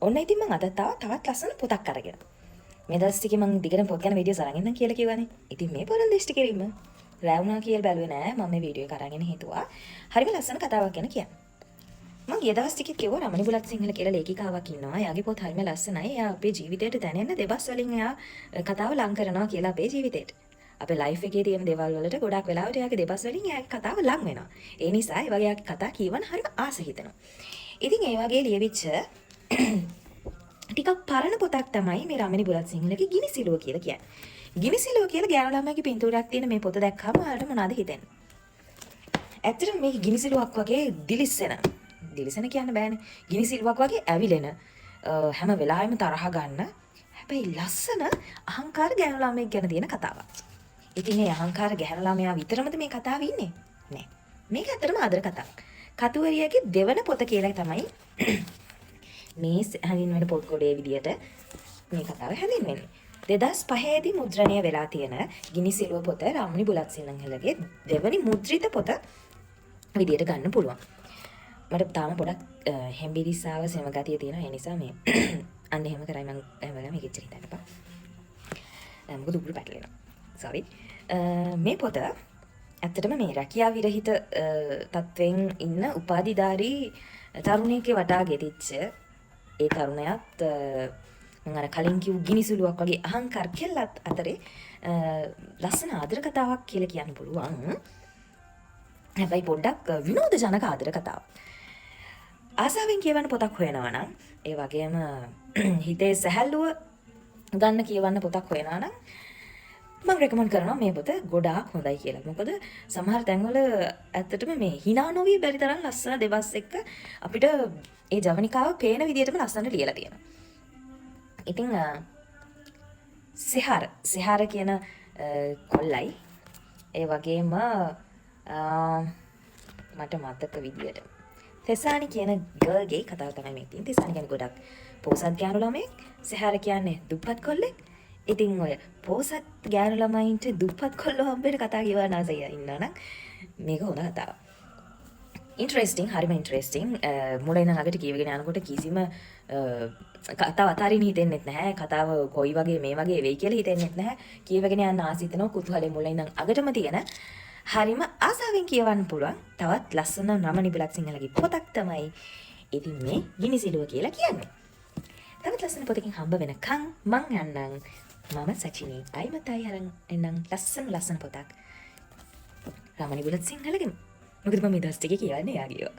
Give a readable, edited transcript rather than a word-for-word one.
ඔන්න ඉතින් මම අද තවත් ලස්සන පොතක් අරගෙන. මේ දවස් ටිකේ මම දිගටම පොත් ගැන වීඩියෝස් අරන් ඉන්නම් කියලා කිව්වනේ. ඉතින් මේ පොරන් දිෂ්ටි කිරීම රැ වුණා කියලා බැලුවේ නෑ. මම මේ වීඩියෝ එක අරගෙන හිතුවා හරිම ලස්සන කතාවක් ගැන කියන්න. මම ගිය දවස් ටිකේ කිව්වා රමණි බුලත් සිංහල කියලා ලේඛිකාවක් ඉන්නවා. එයාගේ පොත් හරිම ලස්සනයි. එයා අපේ ජීවිතයට දැනෙන දෙබස් වලින් එයා කතාව ලං කරනවා කියලා අපේ ජීවිතේට. අපේ ලයිෆ් එකේ තියෙන දේවල් වලට ගොඩක් වෙලාවට එයාගේ දෙබස් වලින් එයාගේ කතාව ලං වෙනවා. ඒ නිසා ඒ වගේ එයාගේ කතා කියවන හරිම ආස හිතෙනවා. ඉතින් ඒ වගේ ලියවිච්ච ටිකක් පරණ පොතක් තමයි මේ රමණි බුලත් සිංහලගේ ගිනිසිලුව කියලා කියන්නේ. ගිනිසිලුව කියලා ගෑනු ළමයිගේ පින්තූරයක් තියෙන මේ පොත දැක්කම ඔයාලට මොනවද හිතෙන්නේ? ඇත්තටම මේක ගිනිසිලුවක් වගේ දිලිසෙන කියන්න බෑනේ. ගිනිසිලුවක් වගේ ඇවිලෙන හැම වෙලාවෙම තරහ ගන්න. හැබැයි ලස්සන අහංකාර ගෑනු ළමයෙක් ගැන තියෙන කතාවක්. ඉතින් මේ අහංකාර ගෑනු ළමයා විතරමද මේ කතාවේ ඉන්නේ? නෑ. මේක ඇත්තටම ආදර කතාවක්. කතුවරියගේ දෙවන පොත කියලා තමයි මේ හැඳින්වෙන පොත් ගොඩේ විදියට මේ කතාව හැඳින්වෙන්නේ. 2005 දී මුද්‍රණය වෙලා තියෙන ගිනිසිලුව පොත රමණි බුලත් සිංහලගේ දෙවනි මුද්‍රිත පොත විදියට ගන්න පුළුවන්. මට තාම පොඩක් හෙම්බිරිස්සාව සෙම ගතිය තියෙනවා. ඒ නිසා මේ අන්න එහෙම කරයි මම හැමදාම මේක ඉච්චර හිතන්න එපා. මොකද උගුරු පැටලෙනවා. sorry. මේ පොත ඇත්තටම මේ රැකියා විරහිත තත්වෙන් ඉන්න උපාධිධාරී තරුණයෙක්ගේ වටා ගෙතිච්ච ඒ තරුණයාත් මම අර කලින් කිව් ගිනිසුලුවක් වගේ අහංකාර කෙල්ලත් අතරේ ලස්සන ආදර කතාවක් කියලා කියන්න පුළුවන්. හැබැයි පොඩ්ඩක් විනෝද ජනක ආදර කතාවක්. ආසාවෙන් කියවන්න පොතක් හොයනවා නම් ඒ වගේම හිතේ සැහැල්ලුව ගන්න කියවන්න පොතක් හොයනවා නම් මම රෙකමන්ඩ් කරනවා මේ පොත ගොඩාක් හොඳයි කියලා. මොකද සමහර තැන්වල ඇත්තටම මේ hina නොවි බැරි තරම් ලස්සන දෙබස් එක්ක අපිට ඒ ජවනිකාව පේන විදිහටම ලස්සනට ලියලා තියෙනවා. ඉතින් සෙහාර කියන කොල්ලයි ඒ වගේම මට මතක විදියට තෙසානි කියන ගර්ල්ගේ කතාව තමයි මේ තියෙන්නේ. තෙසානි කියන්නේ ගොඩක් පොසත් ගෑනු ළමෙක්, සෙහාර කියන්නේ දුප්පත් කොල්ලෙක්. ඉතින් ඔය පොසත් ගෑනු ළමයින්ට දුප්පත් කොල්ලෝ හම්බෙන්න කතා කියවන ආසය ඉන්නවනම් මේක හොඳ කතාවක්. ඉන්ටරෙස්ටිං, හරිම ඉන්ටරෙස්ටිං. මුලින් ඉඳන් අගට කියවගෙන යනකොට කිසිම කතාව අතාරින්න හිතෙන්නේ නැහැ. කතාව කොයි වගේ මේ වගේ වෙයි කියලා හිතෙන්නේ නැහැ. කියවගෙන යන්න ආසිතනවා කුතුහලෙ මුලින් ඉඳන් අගටම තියෙන. හරිම ආසාවෙන් කියවන්න පුළුවන්. තවත් ලස්සන රමණි බුලත් සිංහලගේ පොතක් තමයි ඉතින් මේ ගිනිසිලුව කියලා කියන්නේ. තවත් ලස්සන පොතකින් හම්බ වෙනකන් මං යන්නම්. මම සචිනී අයිමතයි අරන් එන්නම් ලස්සන පොතක් රමණි බුලත් සිංහලගෙන්. මොකද මම මේ දවස් ටිකේ කියන්නේ යාගියෝ.